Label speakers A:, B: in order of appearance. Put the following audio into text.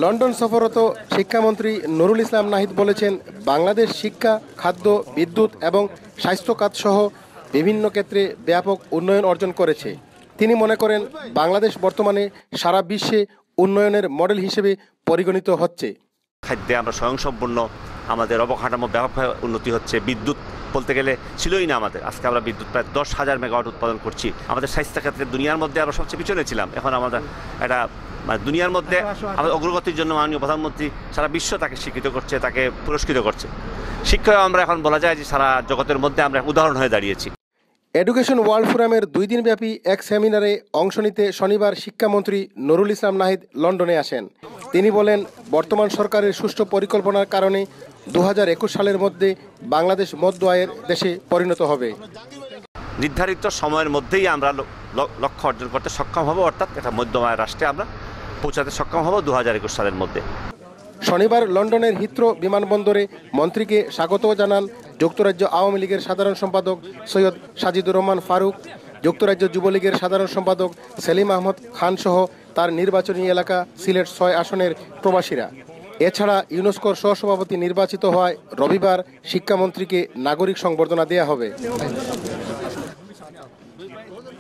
A: London সফররত শিক্ষামন্ত্রী নুরুল ইসলাম নাহিদ বলেছেন, বাংলাদেশ শিক্ষা, খাদ্য, বিদ্যুৎ এবং স্বাস্থ্য খাত সহ বিভিন্ন ক্ষেত্রে ব্যাপক উন্নয়ন অর্জন করেছে। তিনি মনে করেন, বাংলাদেশ বর্তমানে সারা বিশ্বে উন্নয়নের মডেল হিসেবে পরিগণিত হচ্ছে।
B: খাদ্যে আমরা স্বয়ংসম্পূর্ণ, আমাদের অবকাঠামো ব্যাপকভাবে উন্নতি হচ্ছে। বিদ্যুৎ বলতে গেলে ছিলই না আমাদের, আজকে আমরা বিদ্যুৎ প্রায় 10,000 মেগাওয়াট উৎপাদন করছি। আমাদের স্বাস্থ্য ক্ষেত্রে দুনিয়ার মধ্যে আমরা সবচেয়ে পিছনে ছিলাম, এখন আমাদের একটা দুনিয়ার মধ্যে আমাদের অগ্রগতির জন্য মাননীয় প্রধানমন্ত্রী সারা বিশ্ব তাকে স্বীকৃত করছে, তাকে পুরস্কৃত করছে। শিক্ষায় আমরা এখন বলা যায় যে সারা জগতের মধ্যে আমরা উদাহরণ হয়ে দাঁড়িয়েছি।
A: এডুকেশন ওয়ার্ল্ড ফোরামের 2 দিনব্যাপী এক সেমিনারে অংশ নিতে শনিবার শিক্ষামন্ত্রী নুরুল ইসলাম নাহিদ লন্ডনে আসেন। তিনি বলেন, বর্তমান সরকারের সুষ্ঠু পরিকল্পনার কারণে 2021 সালের মধ্যে বাংলাদেশ মধ্য আয়ের দেশে পরিণত হবে।
B: নির্ধারিত সময়ের মধ্যেই আমরা লক্ষ্য অর্জন করতে সক্ষম হব, অর্থাৎ এটা মধ্যম আয়ের রাষ্ট্রে আমরা পৌঁছাতে সক্ষম হব 2021 সালের মধ্যে।
A: শনিবার লন্ডনের হিথ্রো বিমানবন্দরে মন্ত্রীকে স্বাগত জানান যুক্তরাজ্য আওয়ামী লীগের সাধারণ সম্পাদক সৈয়দ সাজিদুর রহমান ফারুক, যুক্তরাজ্য যুবলীগের সাধারণ সম্পাদক সেলিম আহমদ খান সহ তার নির্বাচনী এলাকা সিলেট 6 আসনের প্রবাসীরা। এছাড়া ইউনেস্কোর সহসভাপতি নির্বাচিত হওয়ায় রবিবার শিক্ষামন্ত্রীকে নাগরিক সংবর্ধনা দেয়া হবে।